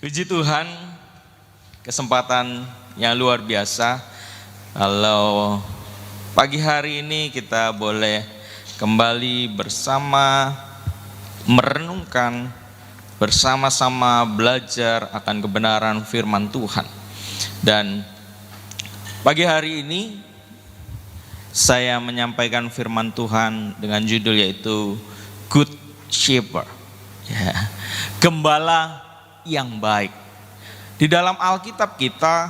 Puji Tuhan, kesempatan yang luar biasa. Kalau pagi hari ini kita boleh kembali bersama merenungkan, bersama-sama belajar akan kebenaran firman Tuhan. Dan pagi hari ini saya menyampaikan firman Tuhan dengan judul yaitu Good Shepherd, Gembala yang baik. Di dalam Alkitab kita,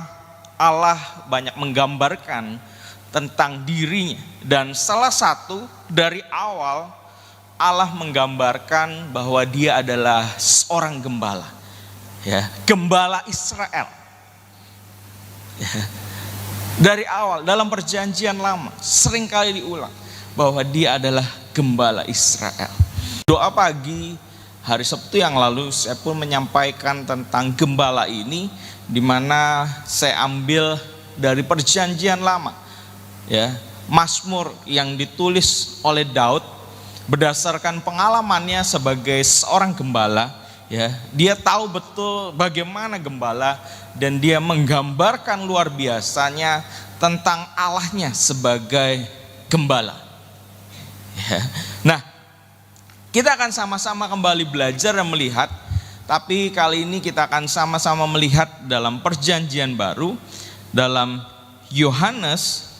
Allah banyak menggambarkan tentang dirinya, dan salah satu dari awal Allah menggambarkan bahwa Dia adalah seorang gembala, gembala Israel. Dari awal dalam perjanjian lama seringkali diulang bahwa Dia adalah gembala Israel. Doa pagi hari Sabtu yang lalu saya pun menyampaikan tentang gembala ini, di mana saya ambil dari perjanjian lama, Mazmur yang ditulis oleh Daud berdasarkan pengalamannya sebagai seorang gembala. Dia tahu betul bagaimana gembala, dan dia menggambarkan luar biasanya tentang Allahnya sebagai gembala. Nah, kita akan sama-sama kembali belajar dan melihat, tapi kali ini kita akan sama-sama melihat dalam perjanjian baru, dalam Yohanes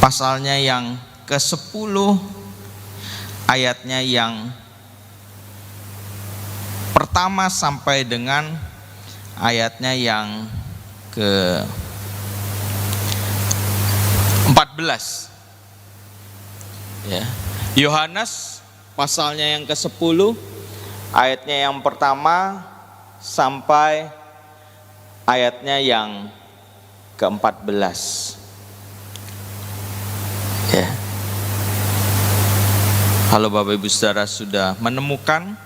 pasalnya yang ke-10, ayatnya yang pertama sampai dengan ayatnya yang ke-14. Yohanes pasalnya yang ke-10, ayatnya yang pertama sampai ayatnya yang ke-14. Kalau Bapak Ibu Saudara sudah menemukan,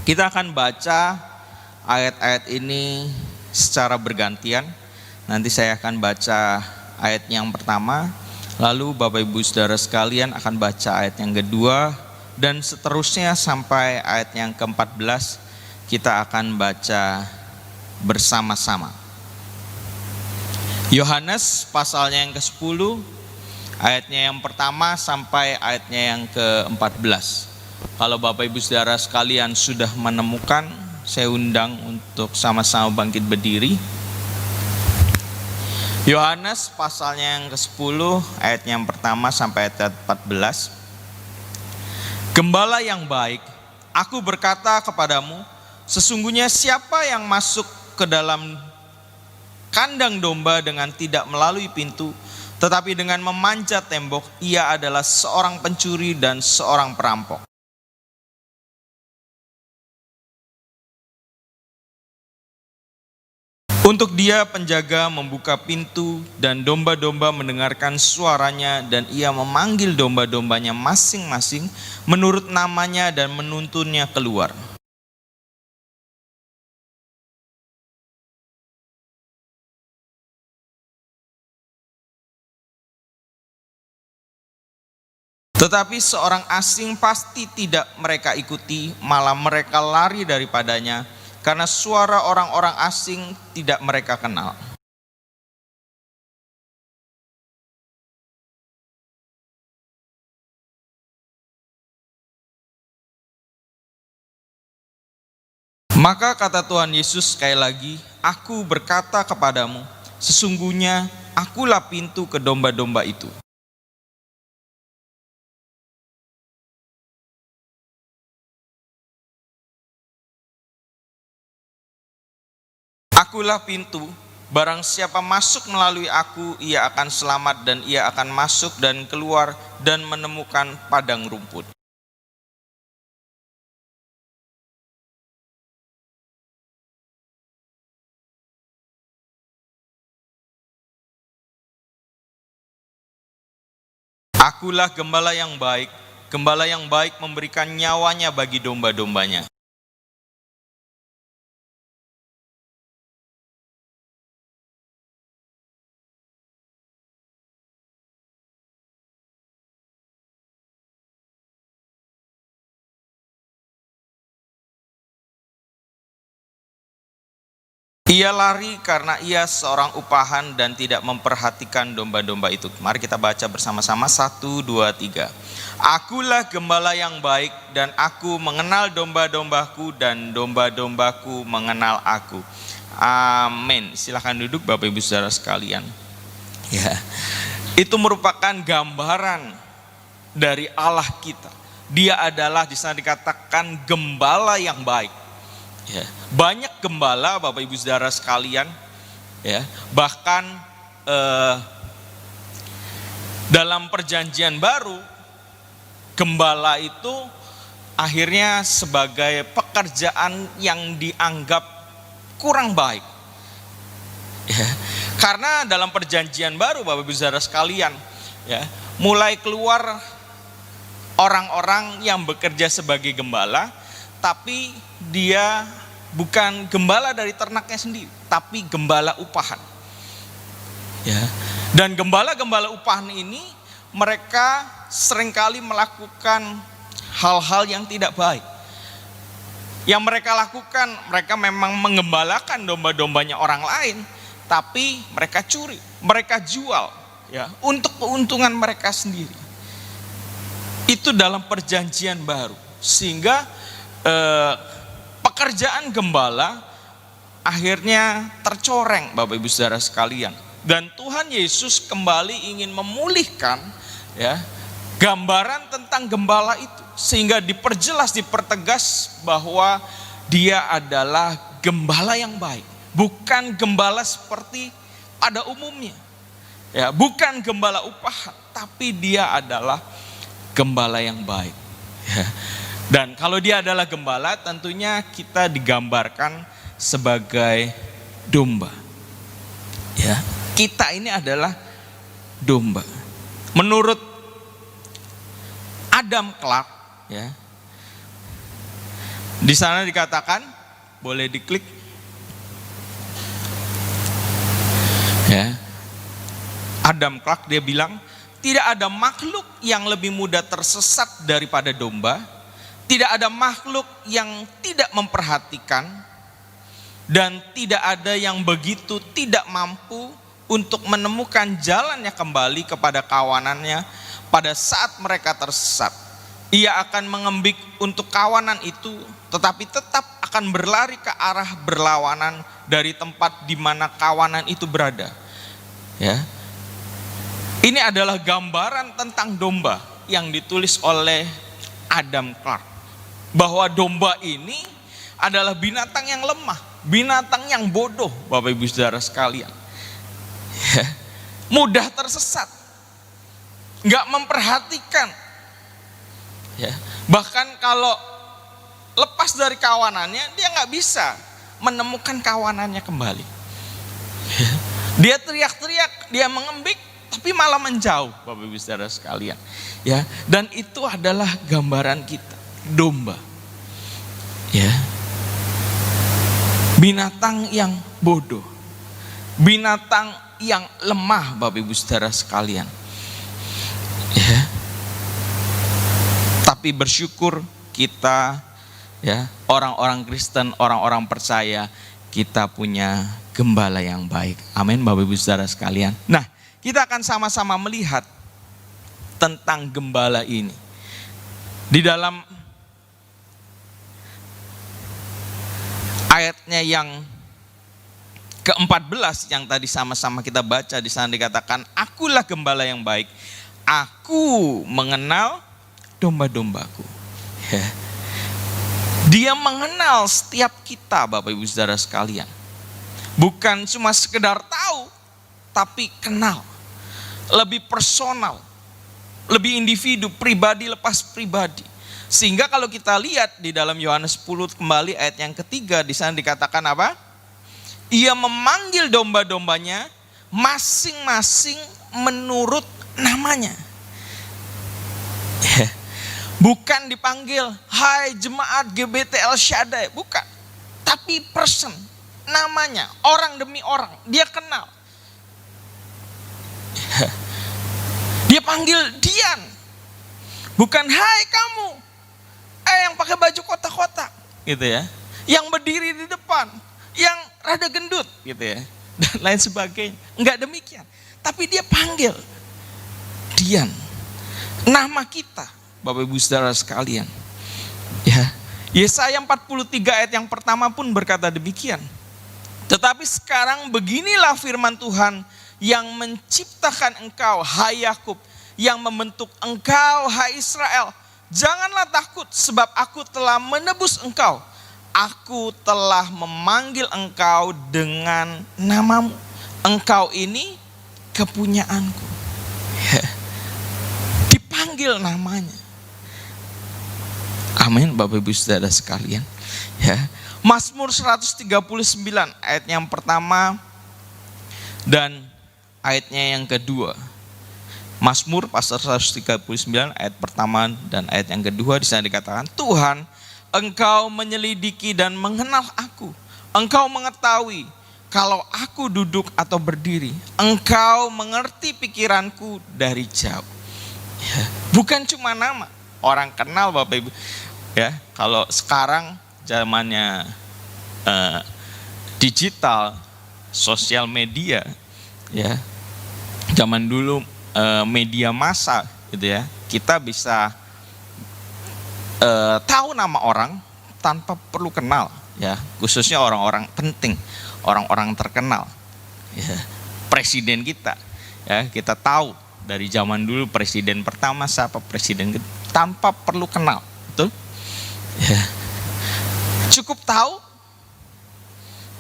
kita akan baca ayat-ayat ini secara bergantian. Nanti saya akan baca ayat yang pertama, lalu Bapak Ibu Saudara sekalian akan baca ayat yang kedua, dan seterusnya sampai ayat yang ke-14 kita akan baca bersama-sama. Yohanes pasalnya yang ke-10, ayatnya yang pertama sampai ayatnya yang ke-14. Kalau Bapak Ibu Saudara sekalian sudah menemukan, saya undang untuk sama-sama bangkit berdiri. Yohanes pasalnya yang ke-10, ayat yang pertama sampai ayat 14. Gembala yang baik, aku berkata kepadamu, sesungguhnya siapa yang masuk ke dalam kandang domba dengan tidak melalui pintu, tetapi dengan memanjat tembok, ia adalah seorang pencuri dan seorang perampok. Untuk dia penjaga membuka pintu, dan domba-domba mendengarkan suaranya, dan ia memanggil domba-dombanya masing-masing menurut namanya dan menuntunnya keluar. Tetapi seorang asing pasti tidak mereka ikuti, malah mereka lari daripadanya, karena suara orang-orang asing tidak mereka kenal. Maka kata Tuhan Yesus sekali lagi, aku berkata kepadamu, sesungguhnya akulah pintu ke domba-domba itu. Akulah pintu, barang siapa masuk melalui aku, ia akan selamat, dan ia akan masuk dan keluar dan menemukan padang rumput. Akulah gembala yang baik memberikan nyawanya bagi domba-dombanya. Ia lari karena ia seorang upahan dan tidak memperhatikan domba-domba itu. Mari kita baca bersama-sama, 1, 2, 3. Akulah gembala yang baik dan aku mengenal domba-dombaku dan domba-dombaku mengenal aku. Amin. Silahkan duduk Bapak Ibu Saudara sekalian. Ya, itu merupakan gambaran dari Allah kita. Dia adalah, di sana dikatakan, gembala yang baik. Ya, banyak gembala Bapak Ibu Saudara sekalian, ya, bahkan dalam perjanjian baru gembala itu akhirnya sebagai pekerjaan yang dianggap kurang baik, ya, karena dalam perjanjian baru Bapak Ibu Saudara sekalian, ya, mulai keluar orang-orang yang bekerja sebagai gembala, tapi dia bukan gembala dari ternaknya sendiri, tapi gembala upahan. Ya. Dan gembala-gembala upahan ini mereka seringkali melakukan hal-hal yang tidak baik. Yang mereka lakukan, mereka memang menggembalakan domba-dombanya orang lain, tapi mereka curi, mereka jual, ya, untuk keuntungan mereka sendiri. Itu dalam perjanjian baru, sehingga pekerjaan gembala akhirnya tercoreng Bapak Ibu Saudara sekalian. Dan Tuhan Yesus kembali ingin memulihkan, ya, gambaran tentang gembala itu, sehingga diperjelas, dipertegas bahwa dia adalah gembala yang baik, bukan gembala seperti pada umumnya, ya, bukan gembala upahan, tapi dia adalah gembala yang baik, ya. Dan kalau dia adalah gembala, tentunya kita digambarkan sebagai domba. Ya, kita ini adalah domba. Menurut Adam Clarke, ya, di sana dikatakan, boleh diklik, ya, Adam Clarke dia bilang, tidak ada makhluk yang lebih mudah tersesat daripada domba. Tidak ada makhluk yang tidak memperhatikan, dan tidak ada yang begitu tidak mampu untuk menemukan jalannya kembali kepada kawanannya pada saat mereka tersesat. Ia akan mengembik untuk kawanan itu, tetapi tetap akan berlari ke arah berlawanan dari tempat di mana kawanan itu berada. Ya. Ini adalah gambaran tentang domba yang ditulis oleh Adam Clarke. Bahwa domba ini adalah binatang yang lemah, binatang yang bodoh Bapak Ibu Saudara sekalian, ya, mudah tersesat, gak memperhatikan, ya, bahkan kalau lepas dari kawanannya dia gak bisa menemukan kawanannya kembali, ya. Dia teriak-teriak, dia mengembik, tapi malah menjauh Bapak Ibu Saudara sekalian, ya. Dan itu adalah gambaran kita, domba, ya, binatang yang bodoh, binatang yang lemah Bapak Ibu Saudara sekalian, ya. Tapi bersyukur kita, ya, orang-orang Kristen, orang-orang percaya, kita punya gembala yang baik. Amin Bapak Ibu Saudara sekalian. Nah, kita akan sama-sama melihat tentang gembala ini di dalam ayatnya yang ke-14 yang tadi sama-sama kita baca. Di sana dikatakan, akulah gembala yang baik, aku mengenal domba-dombaku. Ya. Dia mengenal setiap kita Bapak Ibu Saudara sekalian. Bukan cuma sekedar tahu, tapi kenal. Lebih personal, lebih individu, pribadi lepas pribadi. Sehingga kalau kita lihat di dalam Yohanes 10 kembali ayat yang ketiga, di sana dikatakan apa? Ia memanggil domba-dombanya masing-masing menurut namanya. Bukan dipanggil, hai jemaat GBT El Shaddai, bukan. Tapi person, namanya, orang demi orang, dia kenal. Dia panggil Dian, bukan hai kamu, yang pakai baju kotak-kotak, gitu ya, yang berdiri di depan, yang rada gendut gitu ya, dan lain sebagainya. Enggak demikian. Tapi dia panggil Dian, nama kita, Bapak Ibu Saudara sekalian. Ya, Yesaya 43 ayat yang pertama pun berkata demikian. Tetapi sekarang beginilah firman Tuhan yang menciptakan engkau, hai Yakub, yang membentuk engkau, hai Israel. Janganlah takut, sebab aku telah menebus engkau. Aku telah memanggil engkau dengan namamu. Engkau ini kepunyaanku. Ya. Dipanggil namanya. Amin, Bapak Ibu Saudara sekalian. Ya. Mazmur 139 ayat yang pertama dan ayatnya yang kedua. Mazmur pasal 139 ayat pertama dan ayat yang kedua, di sana dikatakan, Tuhan, Engkau menyelidiki dan mengenal aku. Engkau mengetahui kalau aku duduk atau berdiri. Engkau mengerti pikiranku dari jauh. Ya, bukan cuma nama, orang kenal Bapak Ibu. Ya, kalau sekarang zamannya digital, sosial media, ya. Zaman dulu media massa gitu ya. Kita bisa tahu nama orang tanpa perlu kenal, ya, khususnya orang-orang penting, orang-orang terkenal, ya, presiden kita, ya, kita tahu dari zaman dulu presiden pertama siapa, presiden tanpa perlu kenal, betul, ya, cukup tahu,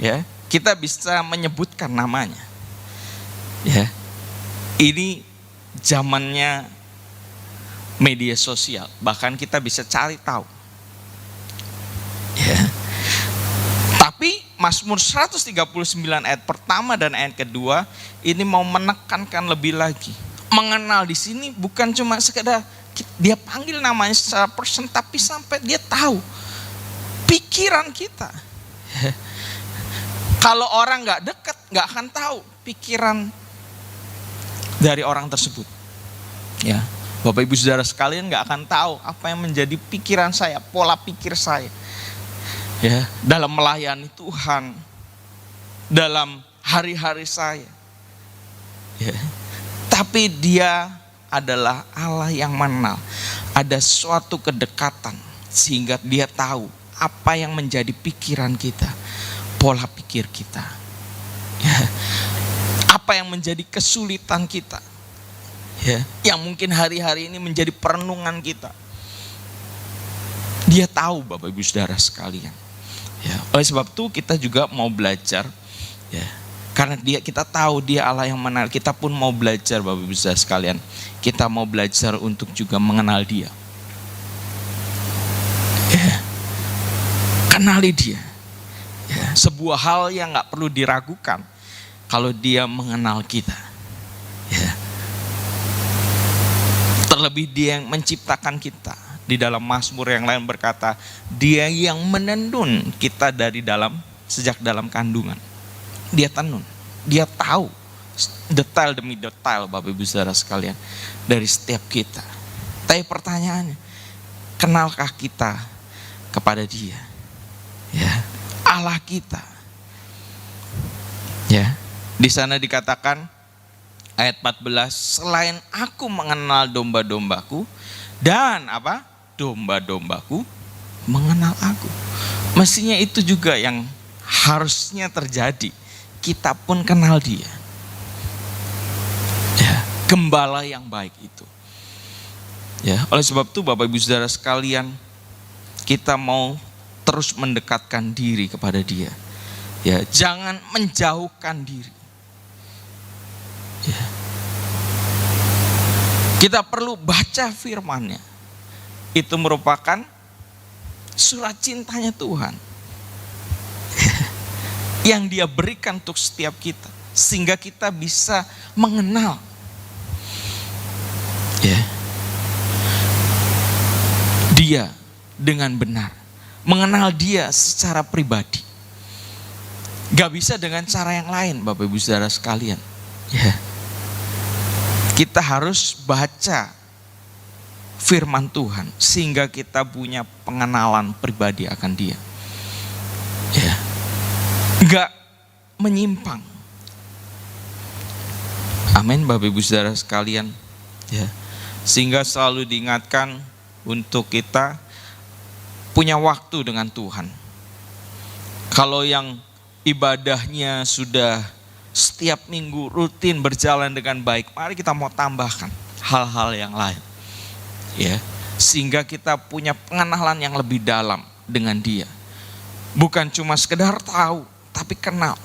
ya, kita bisa menyebutkan namanya, ya, ini zamannya media sosial, bahkan kita bisa cari tahu. Ya. Tapi Mazmur 139 ayat pertama dan ayat kedua ini mau menekankan lebih lagi. Mengenal di sini bukan cuma sekedar dia panggil namanya secara person, tapi sampai dia tahu pikiran kita. Ya. Kalau orang nggak dekat, nggak akan tahu pikiran dari orang tersebut. Ya. Bapak Ibu Saudara sekalian gak akan tahu apa yang menjadi pikiran saya, pola pikir saya, ya, dalam melayani Tuhan, dalam hari-hari saya, ya. Tapi Dia adalah Allah yang mengenal. Ada suatu kedekatan sehingga Dia tahu apa yang menjadi pikiran kita, pola pikir kita, ya. Apa yang menjadi kesulitan kita, ya, yang mungkin hari-hari ini menjadi perenungan kita. Dia tahu Bapak Ibu Saudara sekalian. Ya, oleh sebab itu kita juga mau belajar, ya, karena kita tahu Dia Allah yang mengenal. Kita pun mau belajar Bapak Ibu Saudara sekalian. Kita mau belajar untuk juga mengenal Dia. Ya, kenali Dia. Ya, sebuah hal yang gak perlu diragukan kalau Dia mengenal kita. Ya. Terlebih Dia yang menciptakan kita. Di dalam Mazmur yang lain berkata, Dia yang menenun kita dari sejak dalam kandungan. Dia tenun, Dia tahu detail demi detail Bapak Ibu Saudara sekalian dari setiap kita. Tapi pertanyaannya, kenalkah kita kepada Dia? Ya, Allah kita. Ya, di sana dikatakan ayat 14, selain aku mengenal domba-dombaku dan apa? Domba-dombaku mengenal aku. Mestinya itu juga yang harusnya terjadi. Kita pun kenal Dia. Ya, gembala yang baik itu. Ya, oleh sebab itu Bapak Ibu Saudara sekalian, kita mau terus mendekatkan diri kepada Dia. Ya, jangan menjauhkan diri. Ya. Kita perlu baca firman-Nya. Itu merupakan surat cintanya Tuhan. Yang Dia berikan untuk setiap kita. Sehingga kita bisa mengenal. Ya. Dia dengan benar. Mengenal Dia secara pribadi. Gak bisa dengan cara yang lain Bapak Ibu Saudara sekalian. Ya. Kita harus baca firman Tuhan sehingga kita punya pengenalan pribadi akan Dia. Ya. Enggak menyimpang. Amin, Bapak Ibu Saudara sekalian. Ya. Sehingga selalu diingatkan untuk kita punya waktu dengan Tuhan. Kalau yang ibadahnya sudah setiap minggu rutin berjalan dengan baik, mari kita mau tambahkan hal-hal yang lain. Ya, sehingga kita punya pengenalan yang lebih dalam dengan Dia. Bukan cuma sekedar tahu, tapi kenal.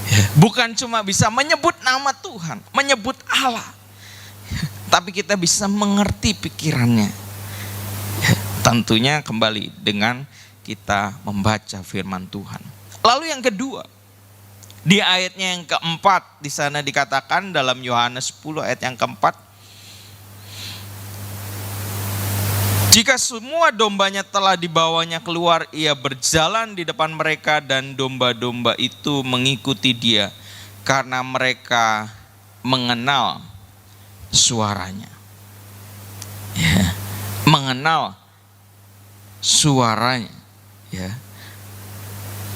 Ya, bukan cuma bisa menyebut nama Tuhan, menyebut Allah, ya, tapi kita bisa mengerti pikirannya. Ya, tentunya kembali dengan kita membaca firman Tuhan. Lalu yang kedua, di ayatnya yang keempat, di sana dikatakan dalam Yohanes 10 ayat yang keempat, jika semua dombanya telah dibawanya keluar, ia berjalan di depan mereka dan domba-domba itu mengikuti dia karena mereka mengenal suaranya. Ya, mengenal suaranya. Ya.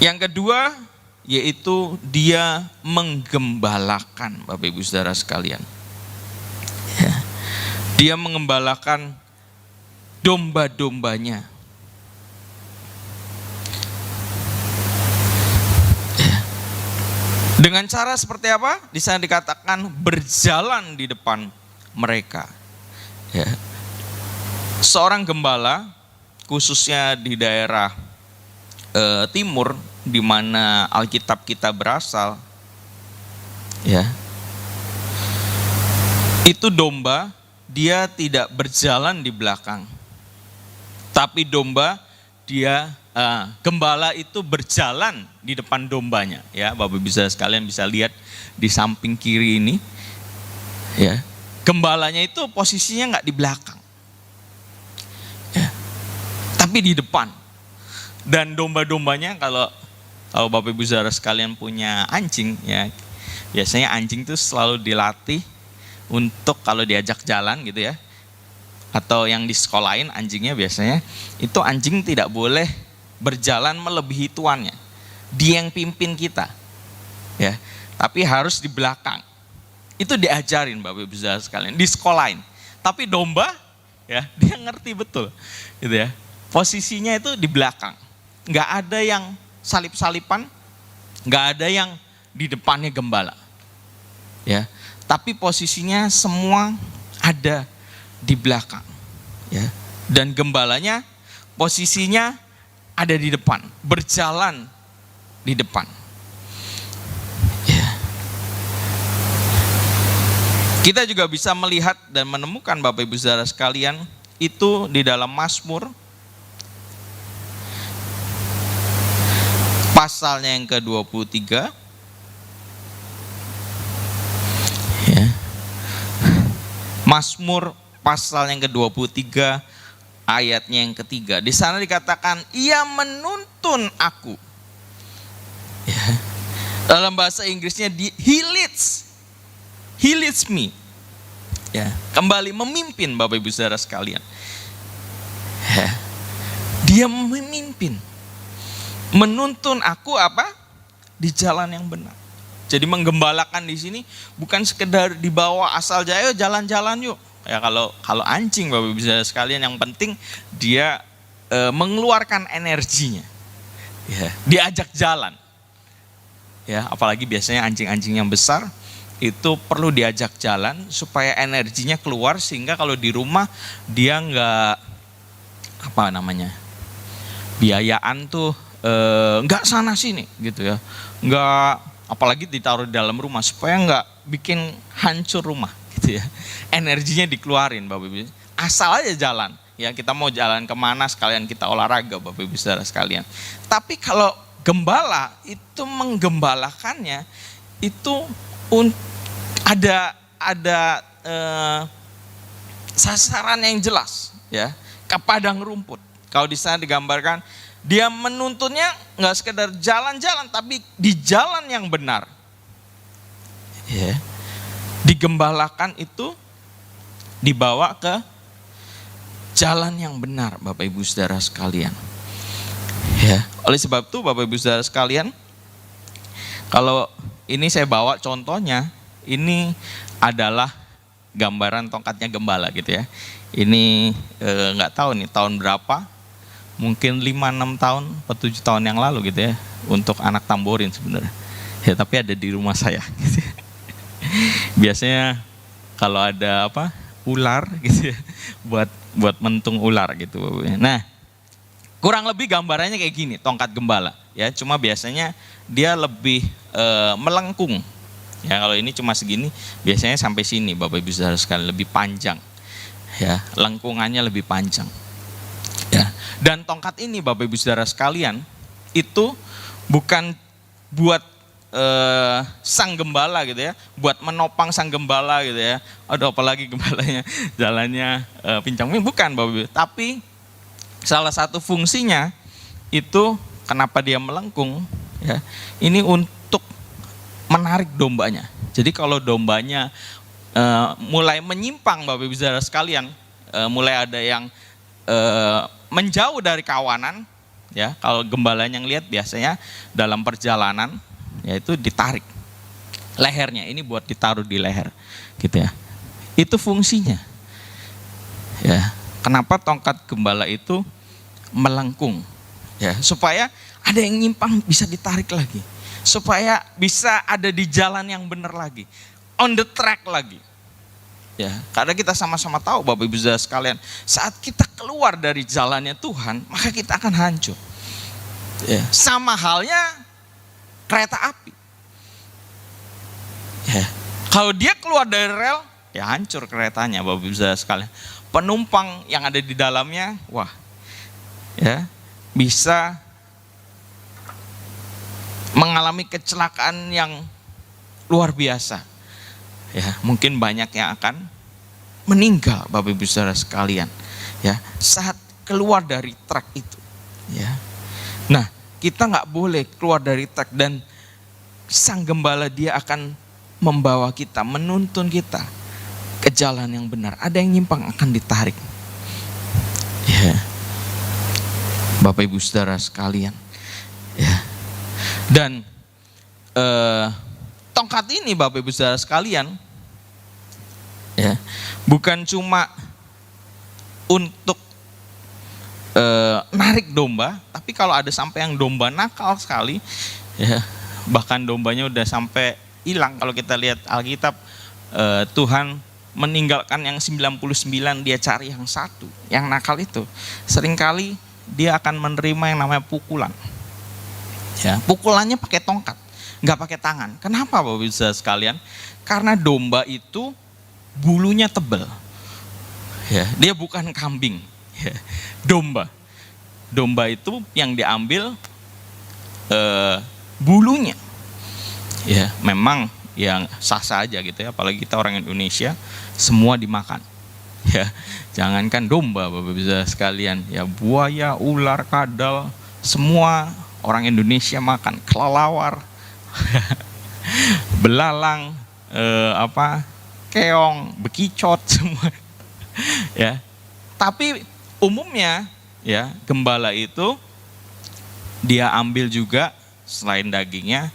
Yang kedua yaitu dia menggembalakan, Bapak Ibu Saudara sekalian. Ya. Dia menggembalakan domba-dombanya. Ya. Dengan cara seperti apa? Di sana dikatakan berjalan di depan mereka. Ya. Seorang gembala, khususnya di daerah timur, di mana Alkitab kita berasal, ya, itu domba dia tidak berjalan di belakang, tapi domba dia gembala itu berjalan di depan dombanya. Ya, Bapak bisa sekalian bisa lihat di samping kiri ini, ya, gembalanya itu posisinya nggak di belakang, ya, tapi di depan. Dan domba-dombanya, kalau Bapak Ibu Saudara sekalian punya anjing, ya, biasanya anjing itu selalu dilatih untuk kalau diajak jalan gitu ya, atau yang di sekolahin anjingnya biasanya itu anjing tidak boleh berjalan melebihi tuannya. Dia yang pimpin kita, ya, tapi harus di belakang. Itu diajarin Bapak Ibu Saudara sekalian, di sekolahin. Tapi domba, ya, dia ngerti betul, gitu ya. Posisinya itu di belakang. Nggak ada yang salip-salipan, nggak ada yang di depannya gembala, ya. Tapi posisinya semua ada di belakang, ya. Dan gembalanya posisinya ada di depan, berjalan di depan. Ya. Kita juga bisa melihat dan menemukan Bapak Ibu Saudara sekalian itu di dalam Mazmur pasalnya yang ke-23, ya. Mazmur pasal yang ke-23 ayatnya yang ketiga. Di sana dikatakan ia menuntun aku. Ya. Dalam bahasa Inggrisnya he leads me. Ya, kembali memimpin Bapak Ibu Saudara sekalian. Ya. Dia memimpin. Menuntun aku apa? Di jalan yang benar. Jadi menggembalakan di sini bukan sekedar dibawa asal jaya jalan-jalan yuk. Ya, kalau anjing Bapak Ibu Saudara sekalian, yang penting dia mengeluarkan energinya. Ya, diajak jalan. Ya, apalagi biasanya anjing-anjing yang besar itu perlu diajak jalan supaya energinya keluar, sehingga kalau di rumah dia enggak biayaan tuh nggak sana sini gitu ya, nggak, apalagi ditaruh di dalam rumah supaya nggak bikin hancur rumah gitu ya. Energinya dikeluarin Bapak Ibu, asal aja jalan ya. Kita mau jalan kemana sekalian kita olahraga Bapak Ibu Saudara sekalian. Tapi kalau gembala itu menggembalakannya itu ada sasaran yang jelas ya, ke padang rumput. Kalau di sana digambarkan dia menuntunnya nggak sekedar jalan-jalan, tapi di jalan yang benar. Ya. Digembalakan itu dibawa ke jalan yang benar Bapak Ibu Saudara sekalian. Ya. Oleh sebab itu Bapak Ibu Saudara sekalian, Kalau ini saya bawa contohnya, ini adalah gambaran tongkatnya gembala gitu ya. Ini nggak tahu nih tahun berapa, mungkin 5-6 tahun atau 7 tahun yang lalu gitu ya, untuk anak tamborin sebenarnya. Ya tapi ada di rumah saya gitu ya. Biasanya kalau ada ular gitu ya, buat mentung ular gitu. Nah, kurang lebih gambarannya kayak gini, tongkat gembala ya. Cuma biasanya dia lebih melengkung. Ya kalau ini cuma segini, biasanya sampai sini Bapak Ibu Saudara sekalian, lebih panjang. Ya, lengkungannya lebih panjang. Ya. Dan tongkat ini Bapak Ibu Saudara sekalian itu bukan buat sang gembala gitu ya, buat menopang sang gembala gitu ya. Aduh apalagi gembalanya jalannya pincang, bukan Bapak Ibu. Tapi salah satu fungsinya itu kenapa dia melengkung ya, ini untuk menarik dombanya. Jadi kalau dombanya mulai menyimpang Bapak Ibu Saudara sekalian, mulai ada yang menjauh dari kawanan ya, kalau gembalanya ngelihat biasanya dalam perjalanan yaitu ditarik lehernya, ini buat ditaruh di leher gitu ya. Itu fungsinya ya. Kenapa tongkat gembala itu melengkung ya, supaya ada yang nyimpang bisa ditarik lagi, supaya bisa ada di jalan yang benar lagi, on the track lagi ya. Karena kita sama-sama tahu Bapak Ibu Saudara sekalian, saat kita keluar dari jalannya Tuhan, maka kita akan hancur ya. Sama halnya kereta api ya, kalau dia keluar dari rel ya hancur keretanya Bapak Ibu Saudara sekalian. Penumpang yang ada di dalamnya wah ya, bisa mengalami kecelakaan yang luar biasa ya. Mungkin banyak yang akan meninggal Bapak Ibu Saudara sekalian ya, saat keluar dari truk itu ya. Nah, kita nggak boleh keluar dari truk, dan sang gembala dia akan membawa kita, menuntun kita ke jalan yang benar. Ada yang nyimpang akan ditarik ya, Bapak Ibu Saudara sekalian ya. Dan tongkat ini Bapak Ibu Saudara sekalian ya, bukan cuma untuk narik domba, tapi kalau ada sampai yang domba nakal sekali ya, bahkan dombanya udah sampai hilang. Kalau kita lihat Alkitab, Tuhan meninggalkan yang 99, dia cari yang satu, yang nakal itu. Seringkali dia akan menerima yang namanya pukulan ya. Pukulannya pakai tongkat, nggak pakai tangan. Kenapa Bapak Ibu Saudara sekalian? Karena domba itu bulunya tebal ya, dia bukan kambing ya. Domba itu yang diambil bulunya ya. Memang yang sah-sah aja gitu ya, apalagi kita orang Indonesia, semua dimakan ya. Jangankan domba Bapak Ibu Saudara sekalian ya, buaya, ular, kadal, semua orang Indonesia makan. Kelelawar belalang, keong, bekicot, semua ya. Tapi umumnya ya, gembala itu dia ambil juga selain dagingnya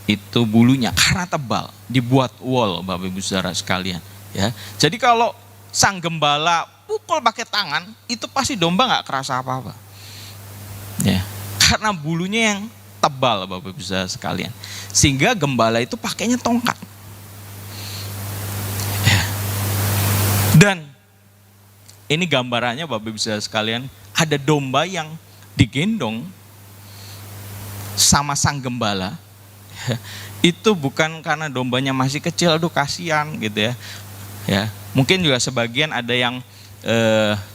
itu bulunya, karena tebal, dibuat wool Bapak Ibu Saudara sekalian ya. Jadi kalau sang gembala pukul pakai tangan, itu pasti domba nggak kerasa apa-apa ya, karena bulunya yang tebal Bapak Ibu Saudara sekalian. Sehingga gembala itu pakainya tongkat ya. Dan ini gambarannya Bapak Ibu Saudara sekalian, ada domba yang digendong sama sang gembala ya. Itu bukan karena dombanya masih kecil, aduh kasihan gitu ya. Ya, mungkin juga sebagian ada yang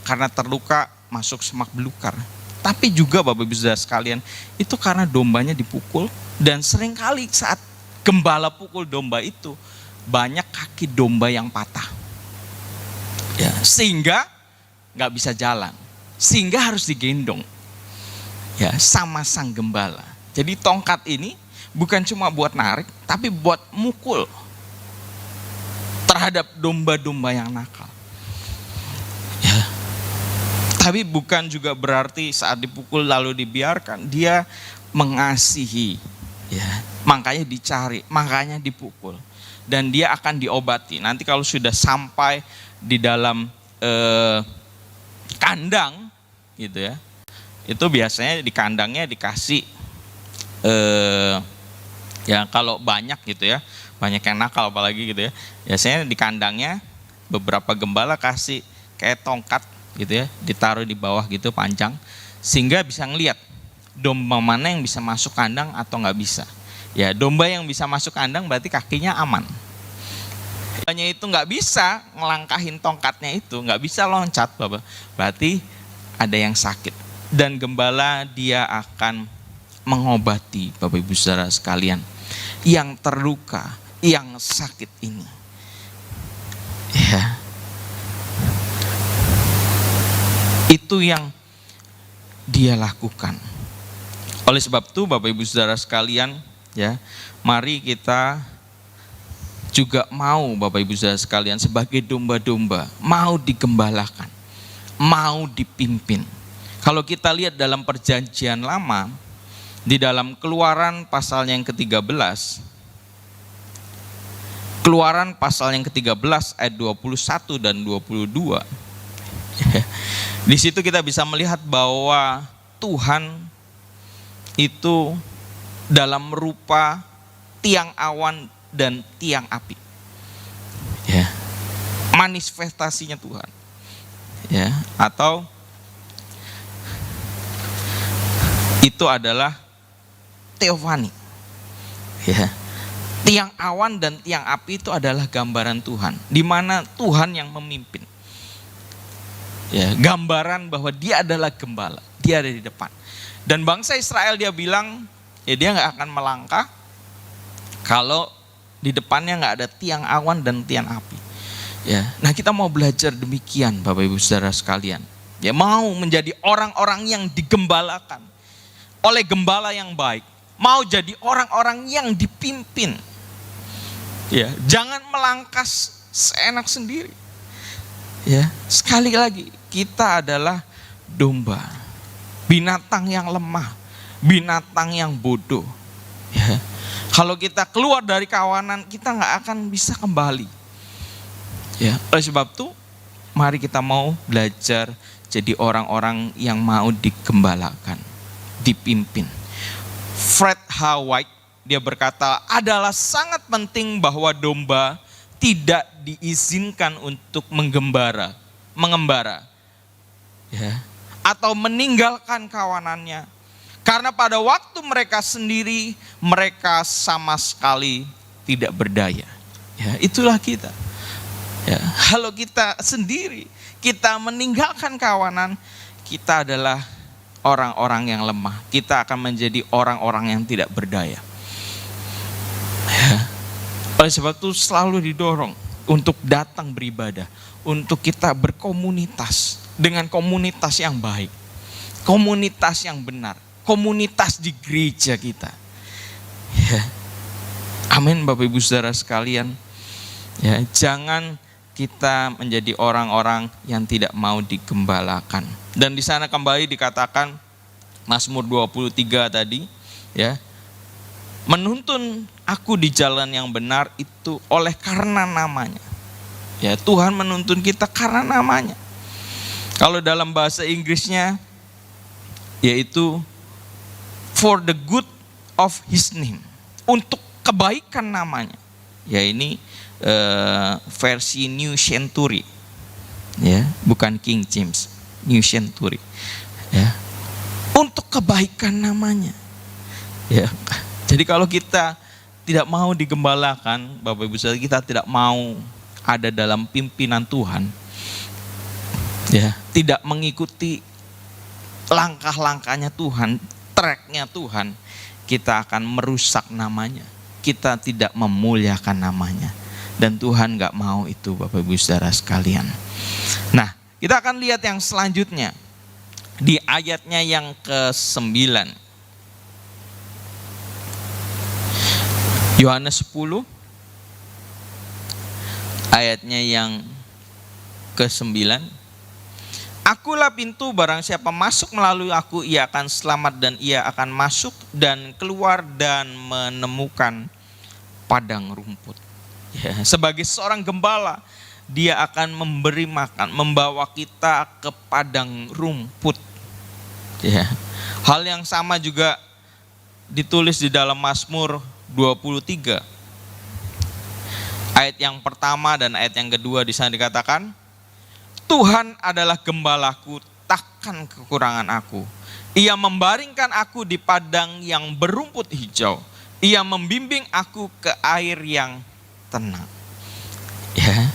karena terluka masuk semak belukar. Tapi juga Bapak Ibu Saudara sekalian, itu karena dombanya dipukul, dan seringkali saat gembala pukul domba itu banyak kaki domba yang patah. Ya, sehingga nggak bisa jalan, sehingga harus digendong ya sama sang gembala. Jadi tongkat ini bukan cuma buat narik, tapi buat mukul terhadap domba-domba yang nakal ya. Tapi bukan juga berarti saat dipukul lalu dibiarkan, dia mengasihi Ya, makanya dicari, makanya dipukul, dan dia akan diobati. Nanti kalau sudah sampai di dalam kandang, gitu ya, itu biasanya di kandangnya dikasih ya kalau banyak gitu ya, banyak yang nakal apalagi gitu ya, biasanya di kandangnya beberapa gembala kasih kayak tongkat gitu ya, ditaruh di bawah gitu panjang, sehingga bisa ngelihat domba mana yang bisa masuk kandang atau nggak bisa. Ya, domba yang bisa masuk kandang berarti kakinya aman. Dombanya itu nggak bisa ngelangkahin tongkatnya itu, nggak bisa loncat, Bapak, berarti ada yang sakit. Dan gembala dia akan mengobati, Bapak Ibu Saudara sekalian, yang terluka, yang sakit ini. Ya, itu yang dia lakukan. Oleh sebab itu Bapak Ibu Saudara sekalian, ya, mari kita juga mau, Bapak Ibu Saudara sekalian, sebagai domba-domba mau digembalakan, mau dipimpin. Kalau kita lihat dalam perjanjian lama, di dalam Keluaran pasal yang ke-13, Keluaran pasal yang ke-13 ayat 21 dan 22. Di situ kita bisa melihat bahwa Tuhan itu dalam rupa tiang awan dan tiang api. Ya. Manifestasinya Tuhan. Ya, atau itu adalah teofani. Ya. Tiang awan dan tiang api itu adalah gambaran Tuhan, di mana Tuhan yang memimpin. Ya, gambaran bahwa dia adalah gembala, dia ada di depan. Dan bangsa Israel dia bilang, ya dia nggak akan melangkah kalau di depannya nggak ada tiang awan dan tiang api. Ya, nah kita mau belajar demikian, Bapak Ibu Saudara sekalian. Ya, mau menjadi orang-orang yang digembalakan oleh gembala yang baik, mau jadi orang-orang yang dipimpin. Ya, jangan melangkah seenak sendiri. Ya, sekali lagi kita adalah domba, binatang yang lemah, binatang yang bodoh. Ya, kalau kita keluar dari kawanan, kita nggak akan bisa kembali. Ya, oleh sebab itu, mari kita mau belajar jadi orang-orang yang mau digembalakan, dipimpin. Fred H. White dia berkata, adalah sangat penting bahwa domba tidak diizinkan untuk mengembara, ya, atau meninggalkan kawanannya, karena pada waktu mereka sendiri mereka sama sekali tidak berdaya. Ya, itulah kita. Ya, kalau kita sendiri, kita meninggalkan kawanan, kita adalah orang-orang yang lemah. Kita akan menjadi orang-orang yang tidak berdaya. Ya. Oleh sebab itu selalu didorong untuk datang beribadah, untuk kita berkomunitas dengan komunitas yang baik, komunitas yang benar, komunitas di gereja kita. Ya. Amin, Bapak Ibu Saudara sekalian. Ya, jangan kita menjadi orang-orang yang tidak mau digembalakan. Dan di sana kembali dikatakan Mazmur 23 tadi, ya, menuntun aku di jalan yang benar itu oleh karena namanya. Ya, Tuhan menuntun kita karena namanya. Kalau dalam bahasa Inggrisnya yaitu for the good of his name, untuk kebaikan namanya. Ya, ini versi New Century. Ya, bukan King James, New Century. Ya. Untuk kebaikan namanya. Ya. Jadi kalau kita tidak mau digembalakan, Bapak Ibu Saudara, kita tidak mau ada dalam pimpinan Tuhan, ya, tidak mengikuti langkah-langkahnya Tuhan, tracknya Tuhan, kita akan merusak namanya, kita tidak memuliakan namanya, dan Tuhan gak mau itu, Bapak Ibu Saudara sekalian. Nah, kita akan lihat yang selanjutnya di ayatnya yang ke-9. Yohanes 10 ayatnya yang ke-9. Akulah pintu, barang siapa masuk melalui aku, ia akan selamat dan ia akan masuk dan keluar dan menemukan padang rumput. Ya, sebagai seorang gembala, dia akan memberi makan, membawa kita ke padang rumput. Ya. Hal yang sama juga ditulis di dalam Mazmur 23. Ayat yang pertama dan ayat yang kedua di sana dikatakan, Tuhan adalah gembalaku, takkan kekurangan aku. Ia membaringkan aku di padang yang berumput hijau. Ia membimbing aku ke air yang tenang. Ya,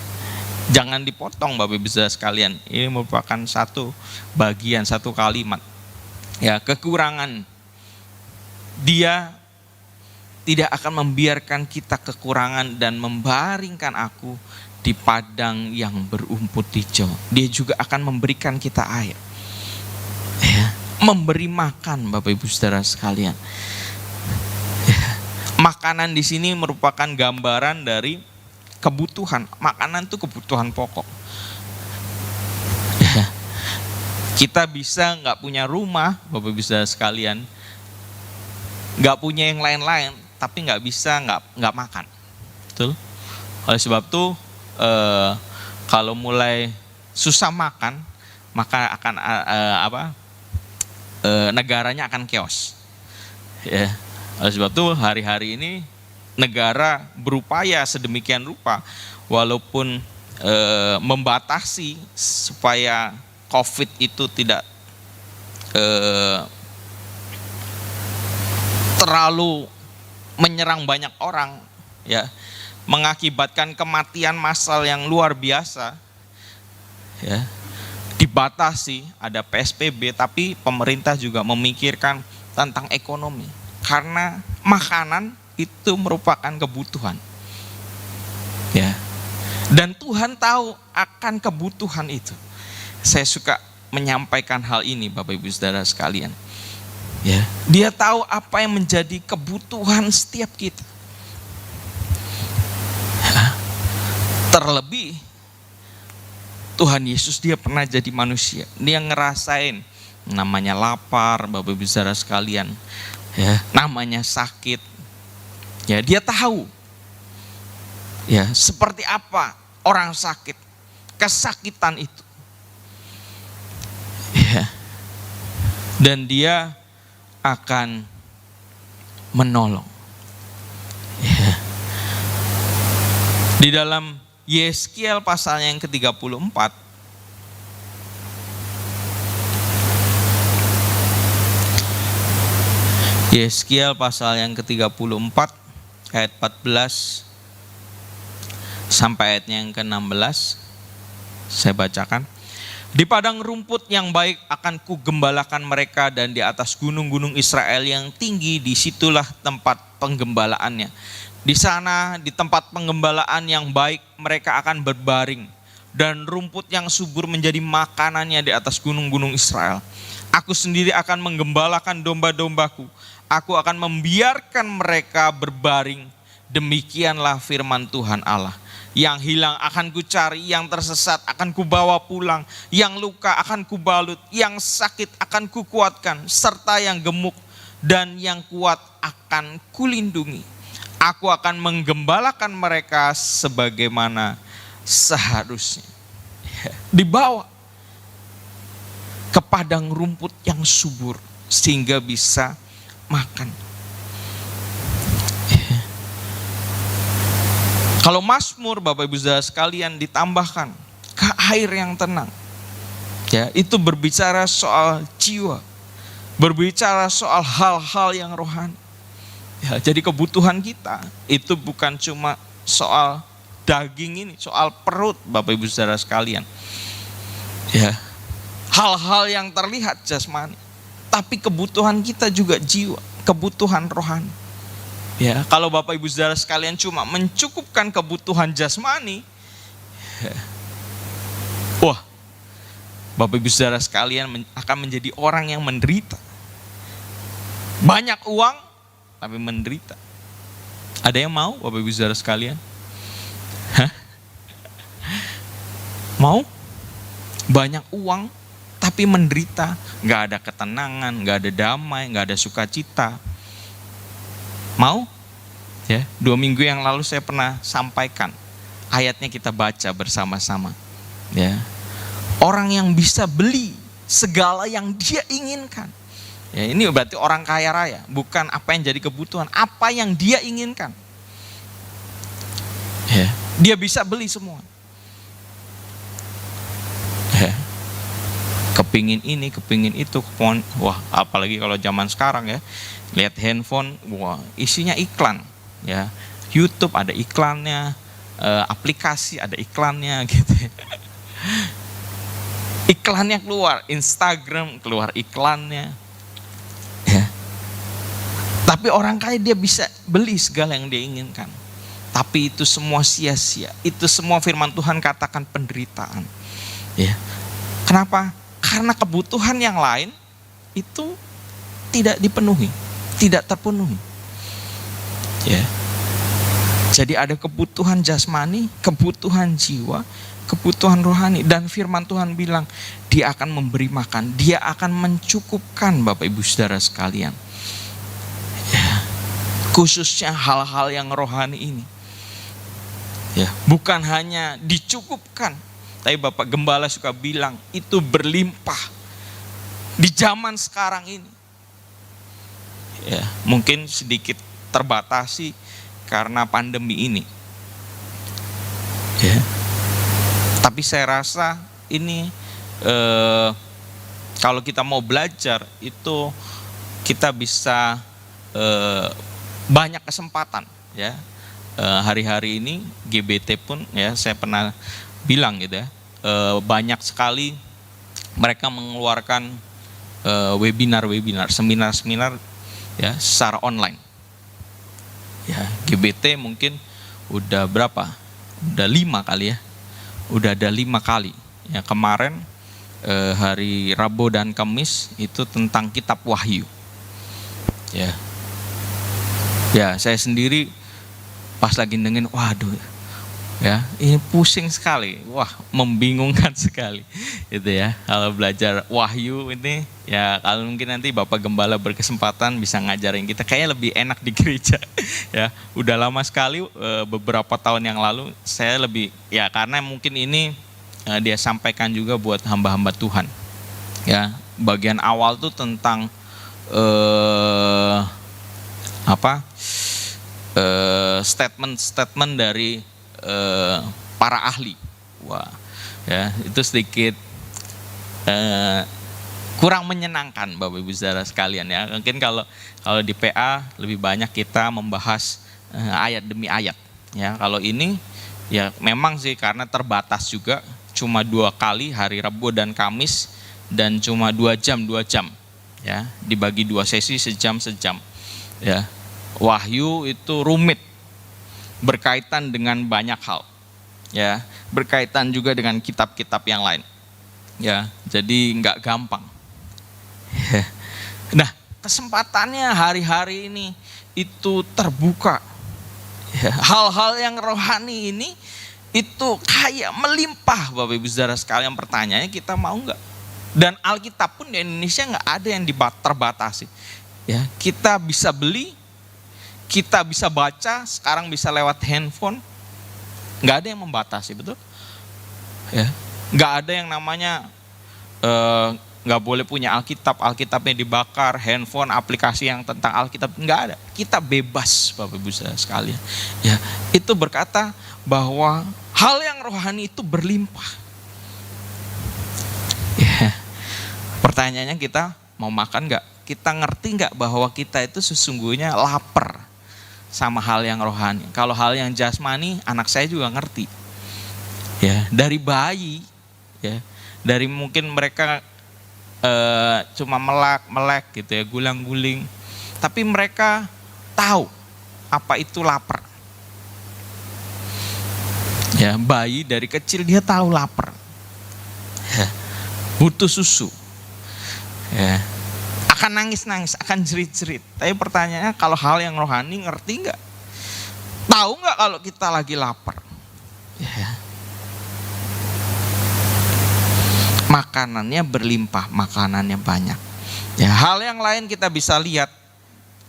jangan dipotong Bapak Ibu Saudara sekalian. Ini merupakan satu bagian, satu kalimat. Ya, kekurangan. Dia tidak akan membiarkan kita kekurangan dan membaringkan aku di padang yang berumput hijau. Dia juga akan memberikan kita air. Ya, memberi makan Bapak Ibu Saudara sekalian. Ya, makanan di sini merupakan gambaran dari kebutuhan. Makanan itu kebutuhan pokok. Ya, kita bisa nggak punya rumah Bapak Ibu Saudara sekalian, nggak punya yang lain-lain, tapi nggak bisa nggak makan. Betul? Oleh sebab itu kalau mulai susah makan, maka akan negaranya akan chaos. Ya. Oleh sebab itu hari-hari ini negara berupaya sedemikian rupa, walaupun membatasi supaya COVID itu tidak terlalu menyerang banyak orang, ya, mengakibatkan kematian massal yang luar biasa, ya, dibatasi, ada PSBB, tapi pemerintah juga memikirkan tentang ekonomi, karena makanan itu merupakan kebutuhan, ya, dan Tuhan tahu akan kebutuhan itu. Saya suka menyampaikan hal ini Bapak Ibu Saudara sekalian, ya, Dia tahu apa yang menjadi kebutuhan setiap kita. Terlebih Tuhan Yesus, dia pernah jadi manusia. Dia ngerasain namanya lapar Bapak Ibu Saudara sekalian, ya, namanya sakit. Ya, dia tahu, ya, seperti apa orang sakit, kesakitan itu. Ya. Dan dia akan menolong. Ya. Di dalam Yeskiel pasal yang ke-34, Yeskiel pasal yang ke-34 ayat 14 sampai ayatnya yang ke-16, saya bacakan. Di padang rumput yang baik akan kugembalakan mereka, dan di atas gunung-gunung Israel yang tinggi, disitulah tempat penggembalaannya. Di sana, di tempat penggembalaan yang baik, mereka akan berbaring, dan rumput yang subur menjadi makanannya di atas gunung-gunung Israel. Aku sendiri akan menggembalakan domba-dombaku. Aku akan membiarkan mereka berbaring. Demikianlah firman Tuhan Allah. Yang hilang akan kucari, yang tersesat akan kubawa pulang, yang luka akan kubalut, yang sakit akan kukuatkan, serta yang gemuk dan yang kuat akan kulindungi. Aku akan menggembalakan mereka sebagaimana seharusnya. Dibawa ke padang rumput yang subur sehingga bisa makan. Kalau Mazmur Bapak Ibu Saudara sekalian ditambahkan ke air yang tenang, ya, itu berbicara soal jiwa, berbicara soal hal-hal yang rohani. Ya, jadi kebutuhan kita itu bukan cuma soal daging ini, soal perut Bapak Ibu Saudara sekalian. Ya, hal-hal yang terlihat jasmani, tapi kebutuhan kita juga jiwa, kebutuhan rohani. Ya, kalau Bapak Ibu Saudara sekalian cuma mencukupkan kebutuhan jasmani, wah, Bapak Ibu Saudara sekalian akan menjadi orang yang menderita. Banyak uang tapi menderita. Ada yang mau Bapak Ibu Saudara sekalian? Hah? Mau? Banyak uang tapi menderita, nggak ada ketenangan, nggak ada damai, nggak ada sukacita. Mau? Ya, 2 minggu yang lalu saya pernah sampaikan, ayatnya kita baca bersama-sama. Ya, orang yang bisa beli segala yang dia inginkan. Ya, ini berarti orang kaya raya, bukan apa yang jadi kebutuhan, apa yang dia inginkan. Ya, dia bisa beli semua. Ya, kepingin ini, kepingin itu, wah apalagi kalau zaman sekarang ya, lihat handphone, wah isinya iklan. Ya, YouTube ada iklannya, aplikasi ada iklannya gitu. Iklannya keluar, Instagram keluar iklannya. Ya. Tapi orang kaya dia bisa beli segala yang dia inginkan. Tapi itu semua sia-sia. Itu semua firman Tuhan katakan penderitaan. Ya. Kenapa? Karena kebutuhan yang lain itu tidak dipenuhi, tidak terpenuhi. Ya. Jadi ada kebutuhan jasmani, kebutuhan jiwa, kebutuhan rohani, dan firman Tuhan bilang dia akan memberi makan, dia akan mencukupkan Bapak Ibu Saudara sekalian. Ya. Khususnya hal-hal yang rohani ini. Ya, bukan hanya dicukupkan, tapi Bapak Gembala suka bilang itu berlimpah di zaman sekarang ini. Ya, mungkin sedikit terbatasi karena pandemi ini. Ya. Tapi saya rasa ini kalau kita mau belajar itu kita bisa banyak kesempatan ya. Hari-hari ini GBT pun ya saya pernah bilang gitu ya, banyak sekali mereka mengeluarkan webinar-webinar, seminar-seminar ya secara online. Ya, GBT mungkin udah berapa? Udah 5 kali ya. Udah ada 5 kali. Ya, kemarin hari Rabu dan Kamis itu tentang kitab Wahyu. Ya. Ya, saya sendiri pas lagi dengerin, waduh. Ya, ini pusing sekali. Wah, membingungkan sekali. Itu ya. Kalau belajar Wahyu ini ya, kalau mungkin nanti Bapak Gembala berkesempatan bisa ngajarin kita, kayaknya lebih enak di gereja. Ya, udah lama sekali, beberapa tahun yang lalu saya lebih ya, karena mungkin ini dia sampaikan juga buat hamba-hamba Tuhan. Ya, bagian awal tuh tentang statement dari para ahli. Wah, ya itu sedikit kurang menyenangkan Bapak Ibu Saudara sekalian ya. Mungkin kalau di PA lebih banyak kita membahas ayat demi ayat. Ya, kalau ini ya memang sih karena terbatas juga, cuma 2 kali hari Rabu dan Kamis, dan cuma 2 jam ya, dibagi 2 sesi sejam. Ya, Wahyu itu rumit, berkaitan dengan banyak hal. Ya, berkaitan juga dengan kitab-kitab yang lain. Ya, jadi nggak gampang. Ya. Nah, kesempatannya hari-hari ini itu terbuka. Ya, hal-hal yang rohani ini itu kayak melimpah Bapak Ibu Saudara sekalian. Pertanyaannya kita mau nggak? Dan Alkitab pun di Indonesia nggak ada yang terbatasi. Ya, kita bisa beli, kita bisa baca, sekarang bisa lewat handphone, nggak ada yang membatasi, betul? Ya, nggak ada yang namanya nggak boleh punya Alkitabnya dibakar, handphone, aplikasi yang tentang Alkitab, nggak ada. Kita bebas Bapak Ibu Saudara sekalian. Ya, itu berkata bahwa hal yang rohani itu berlimpah. Ya, pertanyaannya kita mau makan nggak? Kita ngerti nggak bahwa kita itu sesungguhnya lapar sama hal yang rohani? Kalau hal yang jasmani, anak saya juga ngerti. Ya, dari bayi, ya, dari mungkin mereka cuma melek gitu ya, gulang-guling, tapi mereka tahu apa itu lapar. Ya, bayi dari kecil dia tahu lapar. Ya, butuh susu. Ya, akan nangis-nangis, akan jerit-jerit. Tapi pertanyaannya, kalau hal yang rohani ngerti nggak? Tahu nggak kalau kita lagi lapar? Ya. makanannya berlimpah, makanannya banyak. Ya, hal yang lain kita bisa lihat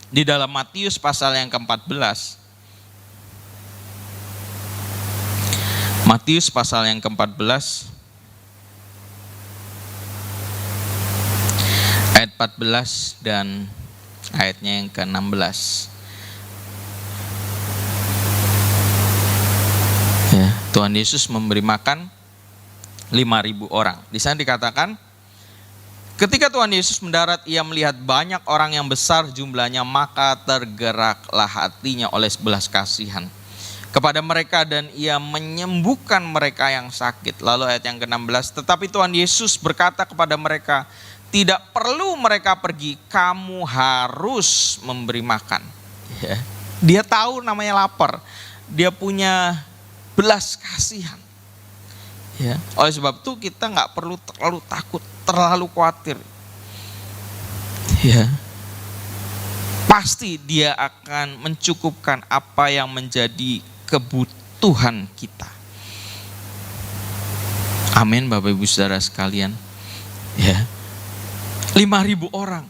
di dalam Matius pasal yang ke-14. Matius pasal yang ke-14 ayat 14 dan ayatnya yang ke-16. Ya, Tuhan Yesus memberi makan 5.000 orang. Di sana dikatakan, ketika Tuhan Yesus mendarat, ia melihat banyak orang yang besar jumlahnya, maka tergeraklah hatinya oleh belas kasihan kepada mereka dan ia menyembuhkan mereka yang sakit. Lalu ayat yang ke-16, tetapi Tuhan Yesus berkata kepada mereka, tidak perlu mereka pergi, kamu harus memberi makan. Ya. Dia tahu namanya lapar, dia punya belas kasihan. Ya, oleh sebab itu kita nggak perlu terlalu takut, terlalu khawatir. Ya, pasti dia akan mencukupkan apa yang menjadi kebutuhan kita. Amin, Bapak Ibu Saudara sekalian. Ya, 5.000 orang.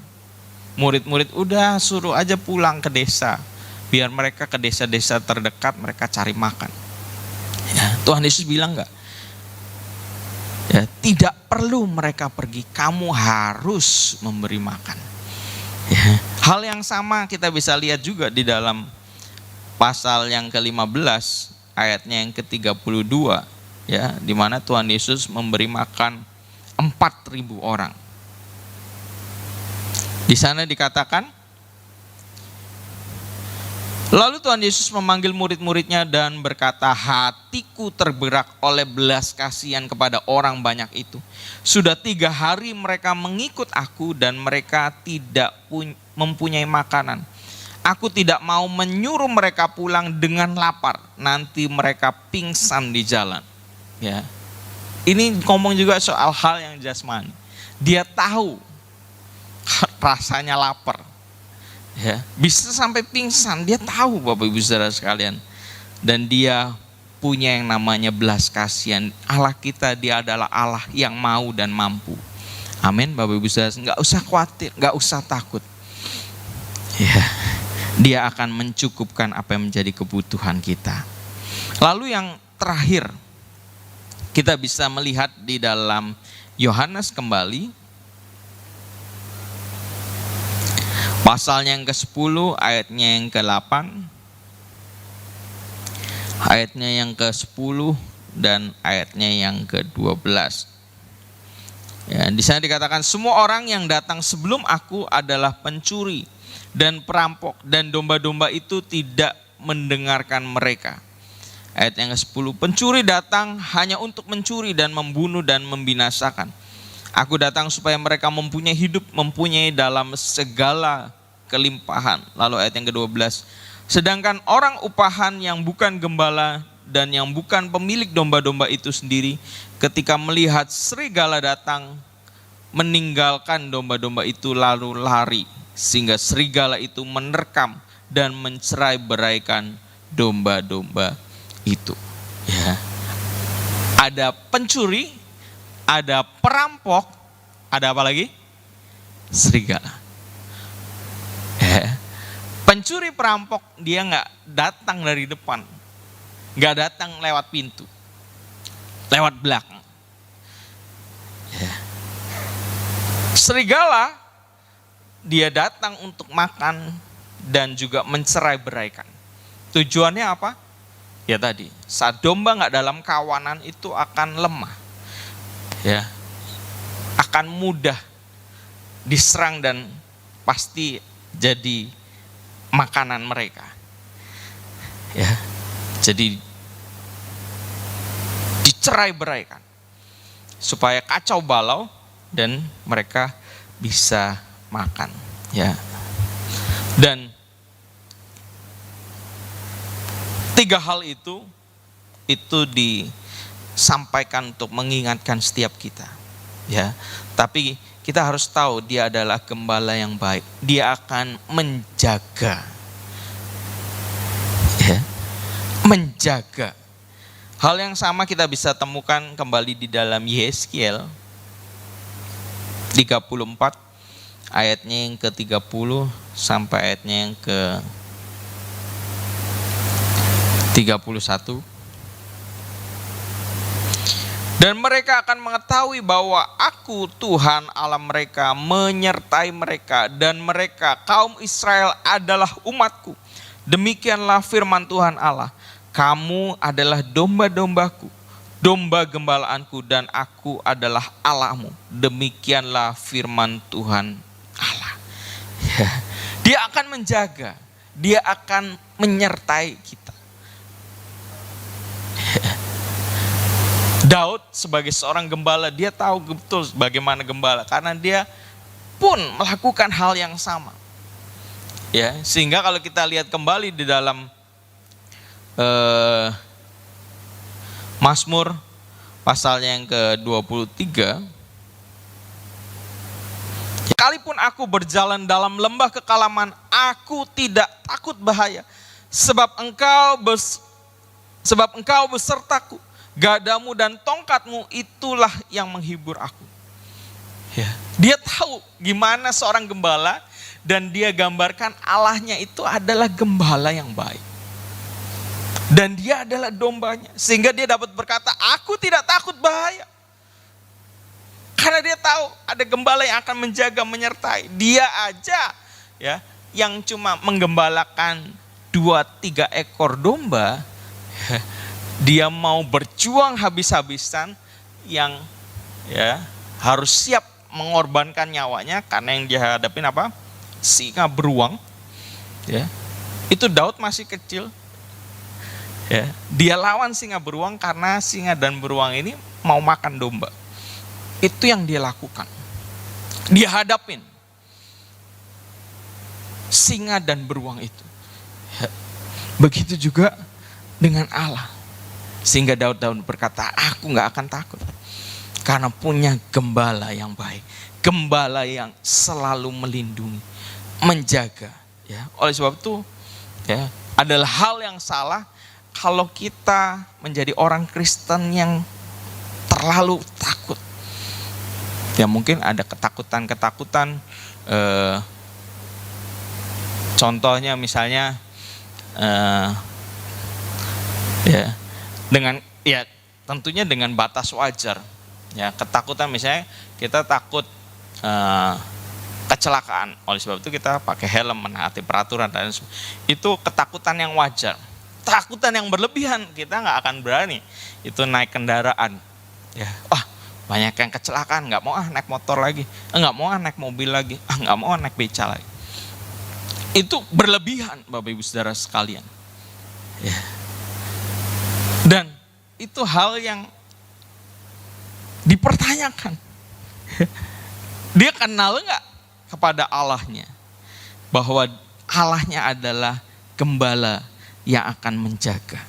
Murid-murid udah suruh aja pulang ke desa, biar mereka ke desa-desa terdekat mereka cari makan. Ya, Tuhan Yesus bilang enggak? Ya, tidak perlu mereka pergi, kamu harus memberi makan. Ya, hal yang sama kita bisa lihat juga di dalam pasal yang ke-15 ayatnya yang ke-32, ya, di mana Tuhan Yesus memberi makan 4.000 orang. Di sana dikatakan, lalu Tuhan Yesus memanggil murid-muridnya dan berkata, hatiku tergerak oleh belas kasihan kepada orang banyak itu. Sudah 3 hari mereka mengikut aku dan mereka tidak mempunyai makanan. Aku tidak mau menyuruh mereka pulang dengan lapar, nanti mereka pingsan di jalan. Ya, ini ngomong juga soal hal yang jasmani. Dia tahu rasanya lapar. Ya, bisa sampai pingsan, dia tahu Bapak Ibu Saudara sekalian. Dan dia punya yang namanya belas kasihan. Allah kita, dia adalah Allah yang mau dan mampu. Amin Bapak Ibu Saudara, nggak usah khawatir, nggak usah takut. Ya, dia akan mencukupkan apa yang menjadi kebutuhan kita. Lalu yang terakhir, kita bisa melihat di dalam Yohanes kembali, pasalnya yang ke-10, ayatnya yang ke-8, ayatnya yang ke-10 dan ayatnya yang ke-12. Ya, di sana dikatakan, semua orang yang datang sebelum aku adalah pencuri dan perampok, dan domba-domba itu tidak mendengarkan mereka. Ayat yang ke-10, pencuri datang hanya untuk mencuri dan membunuh dan membinasakan. Aku datang supaya mereka mempunyai hidup, mempunyai dalam segala kelimpahan. Lalu ayat yang ke-12, sedangkan orang upahan yang bukan gembala dan yang bukan pemilik domba-domba itu sendiri, ketika melihat serigala datang, meninggalkan domba-domba itu lalu lari, sehingga serigala itu menerkam dan mencerai-beraikan domba-domba itu. Ya. Ada pencuri, ada perampok, ada apa lagi? Serigala. Pencuri perampok dia nggak datang dari depan, nggak datang lewat pintu, lewat belakang. Serigala dia datang untuk makan dan juga mencerai-beraikan. Tujuannya apa? Ya tadi, saat domba nggak dalam kawanan itu akan lemah, ya, akan mudah diserang dan pasti jadi makanan mereka. Ya, jadi dicerai-beraikan supaya kacau balau dan mereka bisa makan. Ya, dan 3 hal itu disampaikan untuk mengingatkan setiap kita. Ya, tapi kita harus tahu dia adalah gembala yang baik. Dia akan menjaga. Ya, menjaga. Hal yang sama kita bisa temukan kembali di dalam Yeskiel 34 ayatnya yang ke-30 sampai ayatnya yang ke-31. Dan mereka akan mengetahui bahwa aku Tuhan Allah mereka menyertai mereka, dan mereka kaum Israel adalah umatku. Demikianlah firman Tuhan Allah, kamu adalah domba-dombaku, domba gembalaanku, dan aku adalah Allahmu. Demikianlah firman Tuhan Allah. Dia akan menjaga, dia akan menyertai kita. Daud sebagai seorang gembala, dia tahu betul bagaimana gembala, karena dia pun melakukan hal yang sama. Ya, sehingga kalau kita lihat kembali di dalam Mazmur pasalnya yang ke-23, sekalipun aku berjalan dalam lembah kekalaman, aku tidak takut bahaya, sebab engkau besertaku. Gadamu dan tongkatmu itulah yang menghibur aku. Ya. Dia tahu gimana seorang gembala, dan dia gambarkan Allahnya itu adalah gembala yang baik. Dan dia adalah dombanya, sehingga dia dapat berkata, aku tidak takut bahaya. Karena dia tahu ada gembala yang akan menjaga, menyertai. Dia aja ya yang cuma menggembalakan 2-3 ekor domba, dia mau berjuang habis-habisan, yang ya harus siap mengorbankan nyawanya karena yang dia hadapin apa? Singa beruang. Ya. Itu Daud masih kecil. Ya, dia lawan singa beruang karena singa dan beruang ini mau makan domba. Itu yang dia lakukan. Dia hadapin singa dan beruang itu. Ya. Begitu juga dengan Allah. Sehingga Daud berkata, aku gak akan takut, karena punya gembala yang baik, gembala yang selalu melindungi, menjaga. Ya, oleh sebab itu ya, adalah hal yang salah kalau kita menjadi orang Kristen yang terlalu takut. Ya, mungkin ada ketakutan-ketakutan, contohnya misalnya ya, dengan ya tentunya dengan batas wajar. Ya, ketakutan misalnya kita takut kecelakaan, oleh sebab itu kita pakai helm, menaati peraturan, dan itu ketakutan yang wajar. Ketakutan yang berlebihan, kita nggak akan berani itu naik kendaraan. Ya, banyak yang kecelakaan, nggak mau naik motor lagi, nggak mau naik mobil lagi, nggak mau naik beca lagi. Itu berlebihan, Bapak Ibu Saudara sekalian. Ya. Dan itu hal yang dipertanyakan. Dia kenal nggak kepada Allahnya? Bahwa Allahnya adalah gembala yang akan menjaga.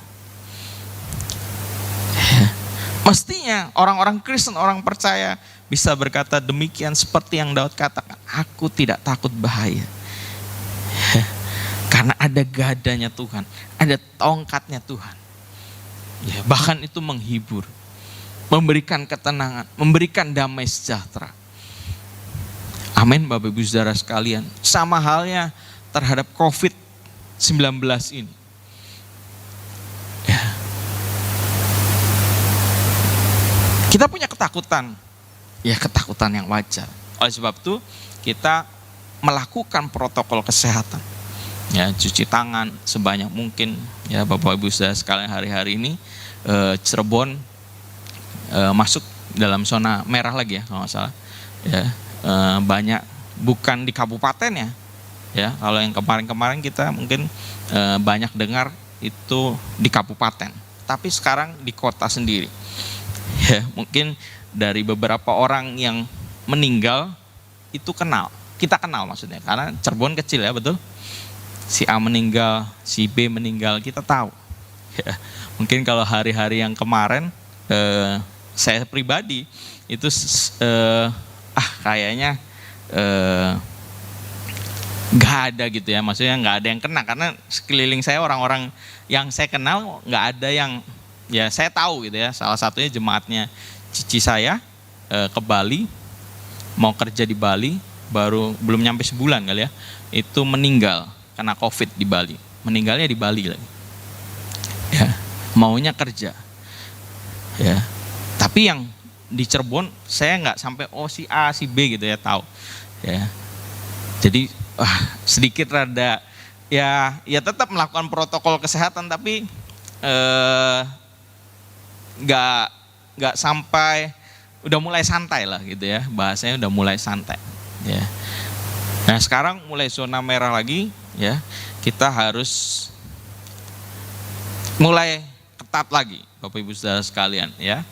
Mestinya orang-orang Kristen, orang percaya bisa berkata demikian seperti yang Daud katakan. Aku tidak takut bahaya. Karena ada gadanya Tuhan, ada tongkatnya Tuhan. Ya, bahkan itu menghibur, memberikan ketenangan, memberikan damai sejahtera. Amin, Bapak Ibu Saudara sekalian. Sama halnya terhadap COVID-19 ini. Ya. Kita punya ketakutan, ya ketakutan yang wajar. Oleh sebab itu kita melakukan protokol kesehatan. Ya, cuci tangan sebanyak mungkin. Ya, Bapak Ibu Saudara sekalian, hari-hari ini Cirebon masuk dalam zona merah lagi ya kalau nggak salah. Ya, banyak, bukan di kabupaten ya. Ya, kalau yang kemarin-kemarin kita mungkin banyak dengar itu di kabupaten, tapi sekarang di kota sendiri. Ya, mungkin dari beberapa orang yang meninggal itu kita kenal maksudnya, karena Cirebon kecil ya, betul. Si A meninggal, si B meninggal, kita tahu. Ya, mungkin kalau hari-hari yang kemarin, saya pribadi itu kayaknya nggak ada gitu ya, maksudnya nggak ada yang kena, karena sekeliling saya orang-orang yang saya kenal nggak ada yang, ya saya tahu gitu ya. Salah satunya jemaatnya cici saya ke Bali, mau kerja di Bali, belum nyampe sebulan kali ya, itu meninggal kena COVID di Bali. Meninggalnya di Bali lagi. Ya, maunya kerja. Ya. Tapi yang di Cirebon saya nggak sampai si A, si B gitu ya tahu. Ya. Jadi sedikit rada ya tetap melakukan protokol kesehatan, tapi nggak sampai, udah mulai santai lah gitu ya, bahasanya udah mulai santai ya. Nah sekarang mulai zona merah lagi ya, kita harus mulai ketat lagi Bapak Ibu Saudara sekalian ya.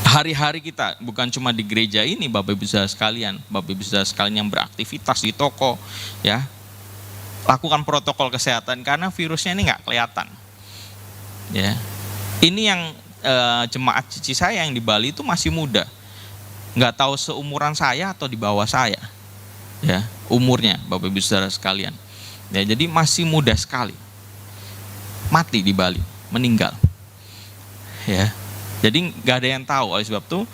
Hari-hari kita bukan cuma di gereja ini Bapak Ibu Saudara sekalian, Bapak Ibu Saudara sekalian yang beraktivitas di toko ya, lakukan protokol kesehatan karena virusnya ini nggak kelihatan ya. Ini yang jemaat cici saya yang di Bali itu masih muda, nggak tahu seumuran saya atau di bawah saya ya umurnya Bapak Ibu Saudara sekalian ya. Jadi masih muda sekali, mati di Bali, meninggal ya. Jadi nggak ada yang tahu. Oleh sebab itu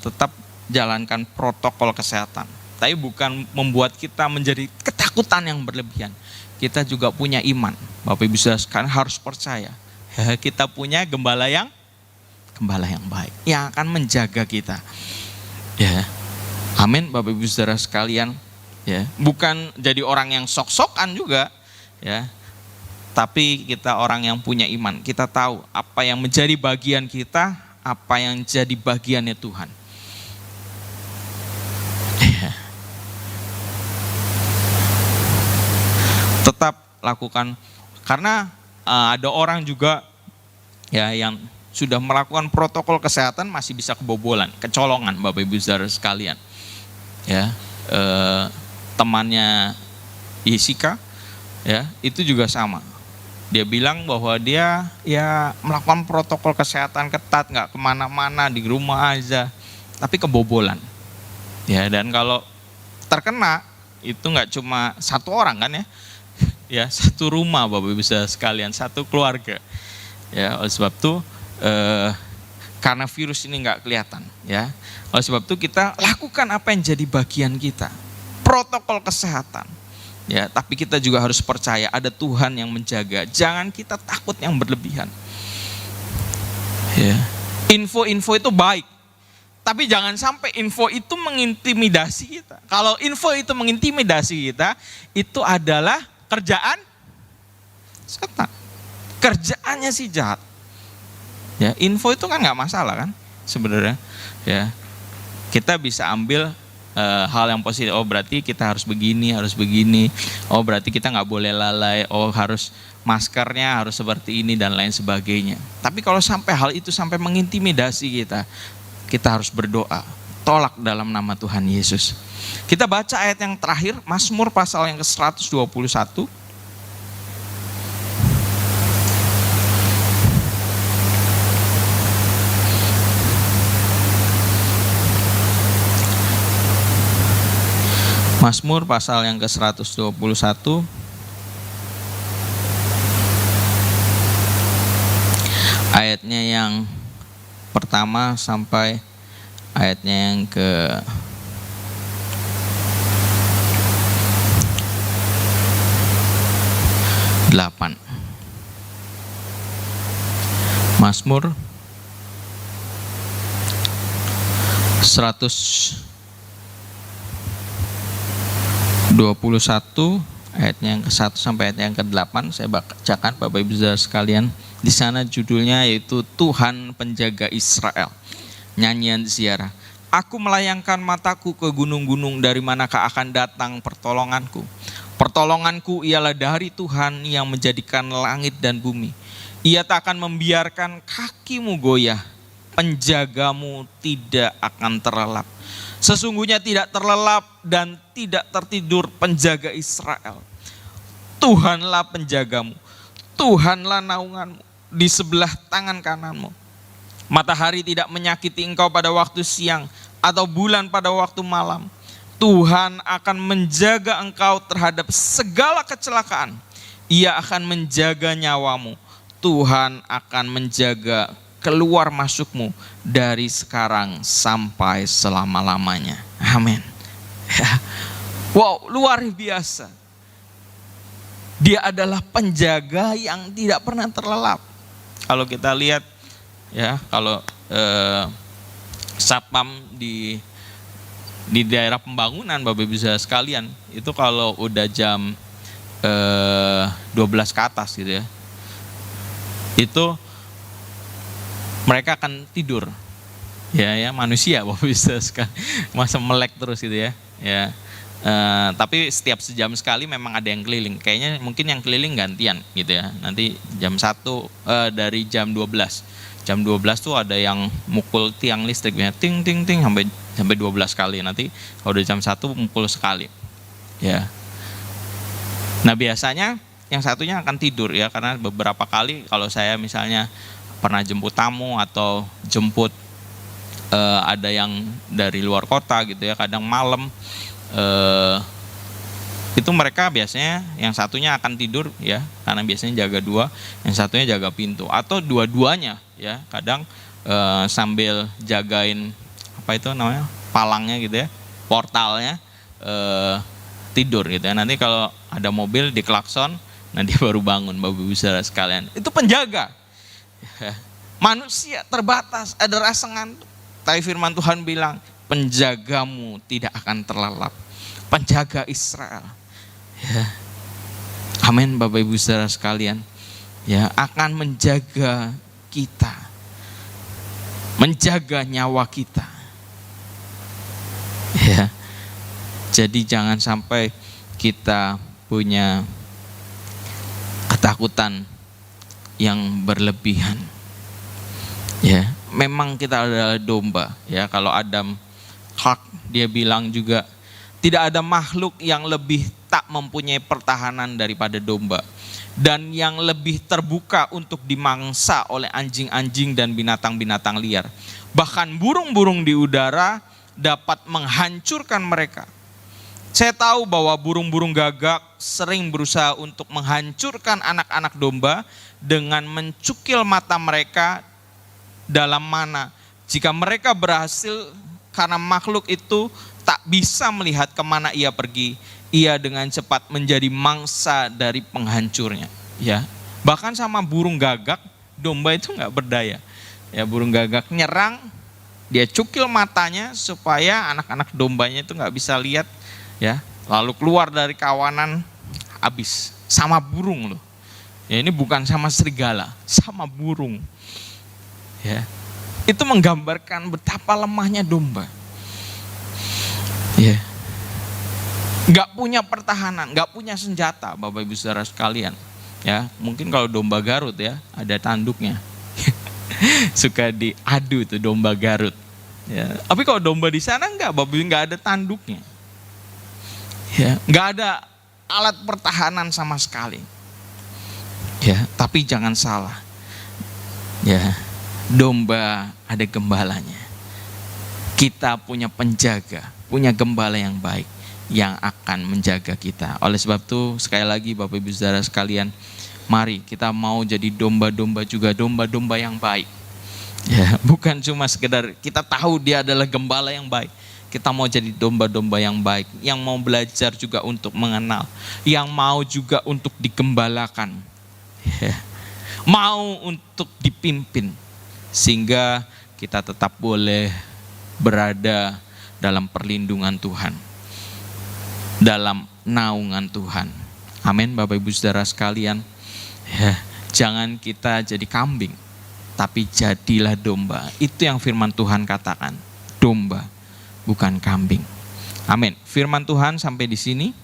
tetap jalankan protokol kesehatan, tapi bukan membuat kita menjadi ketakutan yang berlebihan. Kita juga punya iman, Bapak Ibu Saudara sekalian harus percaya ya, kita punya gembala yang baik yang akan menjaga kita ya. Amin Bapak Ibu Saudara sekalian ya. Bukan jadi orang yang sok-sokan juga ya, tapi kita orang yang punya iman. Kita tahu apa yang menjadi bagian kita, apa yang jadi bagiannya Tuhan ya. Tetap lakukan, karena ada orang juga ya yang sudah melakukan protokol kesehatan masih bisa kebobolan, kecolongan Bapak Ibu Saudara sekalian ya. Temannya Jessica ya itu juga sama, dia bilang bahwa dia ya melakukan protokol kesehatan ketat, nggak kemana-mana, di rumah aja, tapi kebobolan ya. Dan kalau terkena itu nggak cuma satu orang kan ya, satu rumah Bapak Ibu Saudara sekalian, satu keluarga ya. Oleh sebab itu karena virus ini nggak kelihatan ya, oleh sebab itu kita lakukan apa yang jadi bagian kita, protokol kesehatan ya. Tapi kita juga harus percaya ada Tuhan yang menjaga. Jangan kita takut yang berlebihan ya. Info-info itu baik, tapi jangan sampai info itu mengintimidasi kita. Kalau info itu mengintimidasi kita, itu adalah kerjaan setan, kerjaannya si jahat ya. Info itu kan nggak masalah kan sebenarnya ya. Kita bisa ambil hal yang positif. Oh berarti kita harus begini. Oh berarti kita nggak boleh lalai. Oh harus maskernya harus seperti ini dan lain sebagainya. Tapi kalau sampai hal itu sampai mengintimidasi kita harus berdoa. Tolak dalam nama Tuhan Yesus. Kita baca ayat yang terakhir, Mazmur pasal yang ke-121. Mazmur pasal yang ke-121 ayatnya yang pertama sampai ayatnya yang ke-8. Mazmur 121 ayatnya yang ke-1 sampai ayatnya yang ke-8 saya bacakan Bapak Ibu Saudara sekalian. Di sana judulnya yaitu Tuhan Penjaga Israel. Nyanyian ziarah. Aku melayangkan mataku ke gunung-gunung, dari manakah akan datang pertolonganku? Pertolonganku ialah dari Tuhan yang menjadikan langit dan bumi. Ia tak akan membiarkan kakimu goyah, penjagamu tidak akan terlelap. Sesungguhnya tidak terlelap dan tidak tertidur penjaga Israel. Tuhanlah penjagamu, Tuhanlah naunganmu di sebelah tangan kananmu. Matahari tidak menyakiti engkau pada waktu siang, atau bulan pada waktu malam. Tuhan akan menjaga engkau terhadap segala kecelakaan. Ia akan menjaga nyawamu. Tuhan akan menjaga keluar masukmu dari sekarang sampai selama-lamanya. Amin. Wow, luar biasa. Dia adalah penjaga yang tidak pernah terlelap. Kalau kita lihat ya, kalau satpam di daerah pembangunan, Bapak Ibu saudara sekalian, itu kalau udah jam 12 ke atas gitu ya, itu mereka akan tidur. Ya manusia, Bapak Ibu saudara sekalian, masa melek terus gitu ya. Tapi setiap sejam sekali memang ada yang keliling. Kayaknya mungkin yang keliling gantian gitu ya. Nanti jam 1 dari jam 12. Jam 12 tuh ada yang mukul tiang listriknya ting ting ting sampai 12 kali. Nanti kalau udah jam 1 mukul sekali. Ya. Nah, biasanya yang satunya akan tidur ya, karena beberapa kali kalau saya misalnya pernah jemput tamu atau jemput ada yang dari luar kota gitu ya, kadang malam itu mereka biasanya yang satunya akan tidur ya, karena biasanya jaga 2, yang satunya jaga pintu, atau dua-duanya ya, kadang sambil jagain apa itu namanya, palangnya gitu ya, portalnya, tidur gitu ya. Nanti kalau ada mobil diklakson, nanti baru bangun, Bapak Ibu saudara sekalian. Itu penjaga. Manusia terbatas, ada rasa ngantuk. Tapi firman Tuhan bilang, penjagamu tidak akan terlelap. Penjaga Israel. Ya. Amin, Bapak Ibu saudara sekalian. Ya, akan menjaga kita. Menjaga nyawa kita. Ya. Jadi jangan sampai kita punya ketakutan yang berlebihan. Ya, memang kita adalah domba. Ya, kalau Adam Clark dia bilang juga, tidak ada makhluk yang lebih tak mempunyai pertahanan daripada domba, dan yang lebih terbuka untuk dimangsa oleh anjing-anjing dan binatang-binatang liar. Bahkan burung-burung di udara dapat menghancurkan mereka. Saya tahu bahwa burung-burung gagak sering berusaha untuk menghancurkan anak-anak domba dengan mencukil mata mereka dalam mana. Jika mereka berhasil, karena makhluk itu tak bisa melihat kemana ia pergi, ia dengan cepat menjadi mangsa dari penghancurnya. Ya, bahkan sama burung gagak, domba itu nggak berdaya. Ya, burung gagak nyerang, dia cukil matanya supaya anak-anak dombanya itu nggak bisa lihat. Ya, lalu keluar dari kawanan, habis. Sama burung loh. Ya, ini bukan sama serigala, sama burung. Ya, itu menggambarkan betapa lemahnya domba. Ya, nggak punya pertahanan, nggak punya senjata, Bapak Ibu saudara sekalian. Ya, mungkin kalau domba Garut ya, ada tanduknya. Suka diadu tuh domba Garut. Ya, tapi kalau domba di sana enggak, Bapak Ibu, nggak ada tanduknya. Ya, nggak ada alat pertahanan sama sekali. Ya, tapi jangan salah. Ya, domba ada gembalanya. Kita punya penjaga, punya gembala yang baik yang akan menjaga kita. Oleh sebab itu, sekali lagi Bapak Ibu saudara sekalian, mari kita mau jadi domba-domba juga, domba-domba yang baik. Ya, bukan cuma sekedar kita tahu dia adalah gembala yang baik. Kita mau jadi domba-domba yang baik, yang mau belajar juga untuk mengenal, yang mau juga untuk digembalakan, ya, mau untuk dipimpin, sehingga kita tetap boleh berada dalam perlindungan Tuhan, dalam naungan Tuhan. Amin, Bapak Ibu saudara sekalian. Ya, jangan kita jadi kambing, tapi jadilah domba. Itu yang firman Tuhan katakan, domba bukan kambing. Amin. Firman Tuhan sampai di sini.